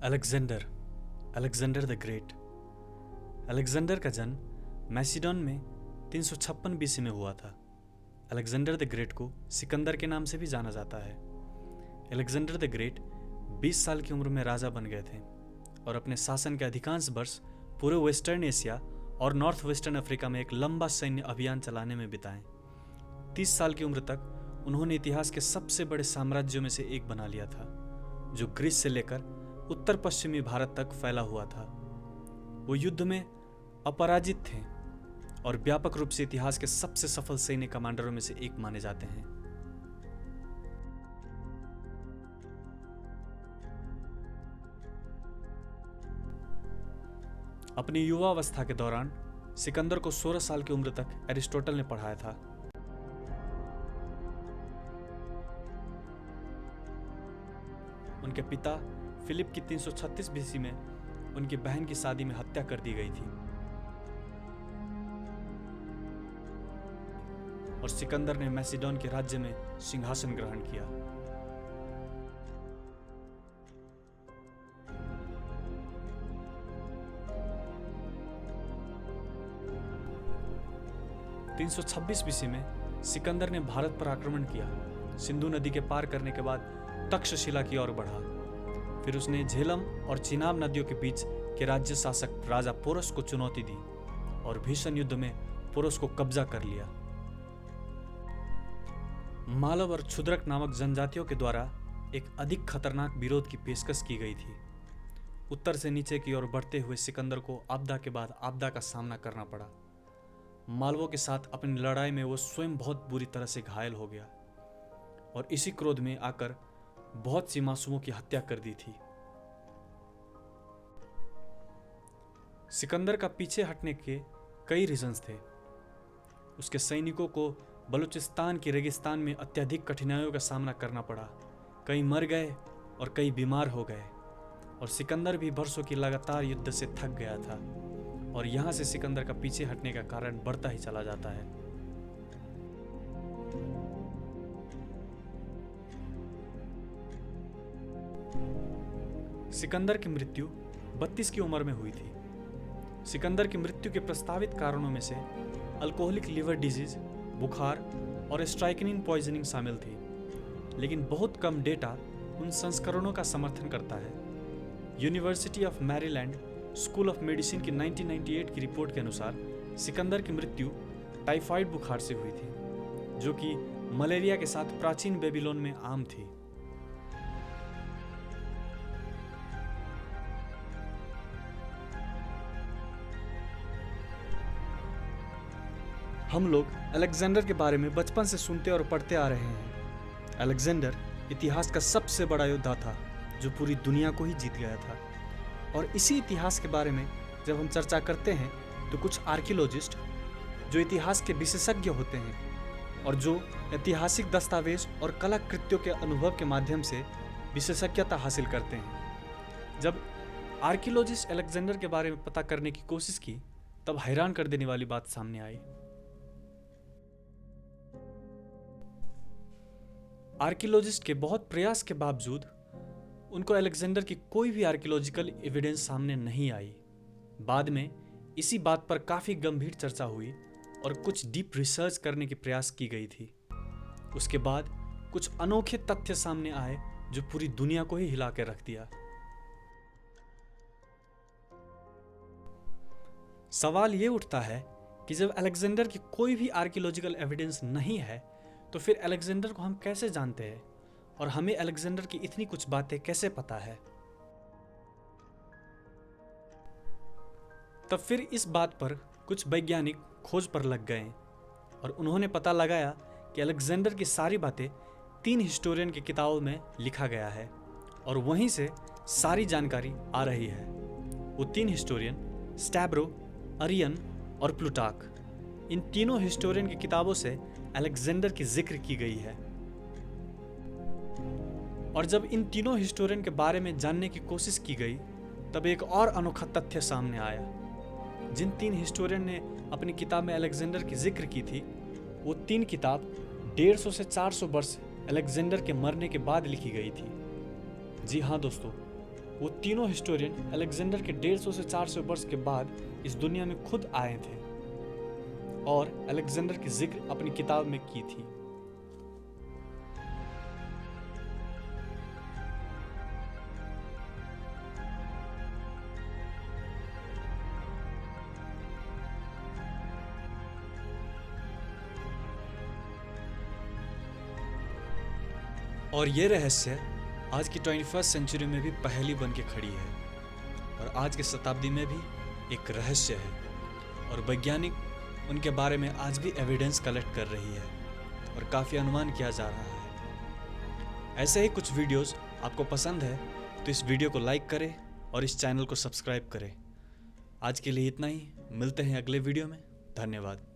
Alexander Alexander the great. Alexander का जन्म मैसिडोन में 356 बीसी में हुआ था। अलेक्जेंडर द ग्रेट को सिकंदर के नाम से भी जाना जाता है। अलेक्जेंडर द ग्रेट 20 साल की उम्र में राजा बन गए थे और अपने शासन के अधिकांश वर्ष पूरे वेस्टर्न एशिया और नॉर्थ वेस्टर्न अफ्रीका में एक लंबा सैन्य अभियान चलाने में बिताए। 30 साल की उम्र तक उन्होंने इतिहास के सबसे बड़े साम्राज्यों में से एक बना लिया था, जो ग्रीस से लेकर उत्तर पश्चिमी भारत तक फैला हुआ था। वो युद्ध में अपराजित थे और व्यापक रूप से इतिहास के सबसे सफल सैन्य कमांडरों में से एक माने जाते हैं। अपनी युवावस्था के दौरान सिकंदर को 16 साल की उम्र तक एरिस्टोटल ने पढ़ाया था। उनके पिता फिलिप की 336 बीसी में उनकी बहन की शादी में हत्या कर दी गई थी और सिकंदर ने मैसिडोन के राज्य में सिंहासन ग्रहण किया। बीसी में सिकंदर ने भारत पर आक्रमण किया। सिंधु नदी के पार करने के बाद तक्षशिला की ओर बढ़ा। फिर उसने झेलम और चिनाब नदियों के बीच के राज्य शासक राजा पोरस को चुनौती दी और भीषण युद्ध में पोरस को कब्जा कर लिया। मालव और क्षुद्रक नामक जनजातियों के द्वारा एक अधिक खतरनाक विरोध की पेशकश की गई थी। उत्तर से नीचे की ओर बढ़ते हुए सिकंदर को आपदा के बाद आपदा का सामना करना पड़ा। मालवों के साथ अपनी लड़ाई में वो स्वयं बहुत बुरी तरह से घायल हो गया और इसी क्रोध में आकर बहुत सी मासूमों की हत्या कर दी थी। सिकंदर का पीछे हटने के कई रीजंस थे। उसके सैनिकों को बलूचिस्तान की रेगिस्तान में अत्यधिक कठिनाइयों का सामना करना पड़ा। कई मर गए और कई बीमार हो गए और सिकंदर भी वर्षों की लगातार युद्ध से थक गया था और यहां से सिकंदर का पीछे हटने का कारण बढ़ता ही चला जाता है। सिकंदर की मृत्यु 32 की उम्र में हुई थी। सिकंदर की मृत्यु के प्रस्तावित कारणों में से अल्कोहलिक लिवर डिजीज, बुखार और स्ट्राइकनिन पॉइजनिंग शामिल थी, लेकिन बहुत कम डेटा उन संस्करणों का समर्थन करता है। University of Maryland school of medicine की 1998 की रिपोर्ट के अनुसार सिकंदर की मृत्यु टाइफाइड बुखार से हुई थी, जो कि मलेरिया के साथ प्राचीन बेबीलोन में आम थी। हम लोग अलेक्जेंडर के बारे में बचपन से सुनते और पढ़ते आ रहे हैं। अलेक्जेंडर इतिहास का सबसे बड़ा योद्धा था जो पूरी दुनिया को ही जीत गया था। और इसी इतिहास के बारे में जब हम चर्चा करते हैं तो कुछ आर्कियोलॉजिस्ट जो इतिहास के विशेषज्ञ होते हैं और जो ऐतिहासिक दस्तावेज और कलाकृतियों के अनुभव के माध्यम से विशेषज्ञता हासिल करते हैं, जब आर्कियोलॉजिस्ट अलेक्जेंडर के बारे में पता करने की कोशिश की तब हैरान कर देने वाली बात सामने आई। आर्कियोलॉजिस्ट के बहुत प्रयास के बावजूद उनको अलेक्जेंडर की कोई भी आर्कियोलॉजिकल एविडेंस सामने नहीं आई। बाद में इसी बात पर काफ़ी गंभीर चर्चा हुई और कुछ डीप रिसर्च करने की प्रयास की गई थी। उसके बाद कुछ अनोखे तथ्य सामने आए जो पूरी दुनिया को ही हिला के रख दिया। सवाल ये उठता है कि जब अलेक्जेंडर की कोई भी आर्कियोलॉजिकल एविडेंस नहीं है तो फिर अलेक्जेंडर को हम कैसे जानते हैं और हमें अलेक्जेंडर की इतनी कुछ बातें कैसे पता है? तब फिर इस बात पर कुछ वैज्ञानिक खोज पर लग गए और उन्होंने पता लगाया कि अलेक्जेंडर की सारी बातें 3 हिस्टोरियन की किताबों में लिखा गया है और वहीं से सारी जानकारी आ रही है। वो 3 हिस्टोरियन स्टैब्रो, अरियन और प्लूटार्क, इन तीनों हिस्टोरियन की किताबों से अलेक्जेंडर की जिक्र की गई है। और जब इन तीनों हिस्टोरियन के बारे में जानने की कोशिश की गई तब एक और अनोखा तथ्य सामने आया। जिन 3 हिस्टोरियन ने अपनी किताब में अलेक्जेंडर की जिक्र की थी, वो 3 किताब 150 से 400 वर्ष अलेक्जेंडर के मरने के बाद लिखी गई थी। जी हाँ दोस्तों, वो तीनों हिस्टोरियन अलेक्जेंडर के 150 से 400 वर्ष के बाद इस दुनिया में खुद आए थे और अलेक्जेंडर की जिक्र अपनी किताब में की थी। और ये रहस्य आज की 21वीं सेंचुरी में भी पहेली बन के खड़ी है और आज की शताब्दी में भी एक रहस्य है और वैज्ञानिक उनके बारे में आज भी एविडेंस कलेक्ट कर रही है और काफ़ी अनुमान किया जा रहा है। ऐसे ही कुछ वीडियोस आपको पसंद है तो इस वीडियो को लाइक करें और इस चैनल को सब्सक्राइब करें। आज के लिए इतना ही, मिलते हैं अगले वीडियो में। धन्यवाद।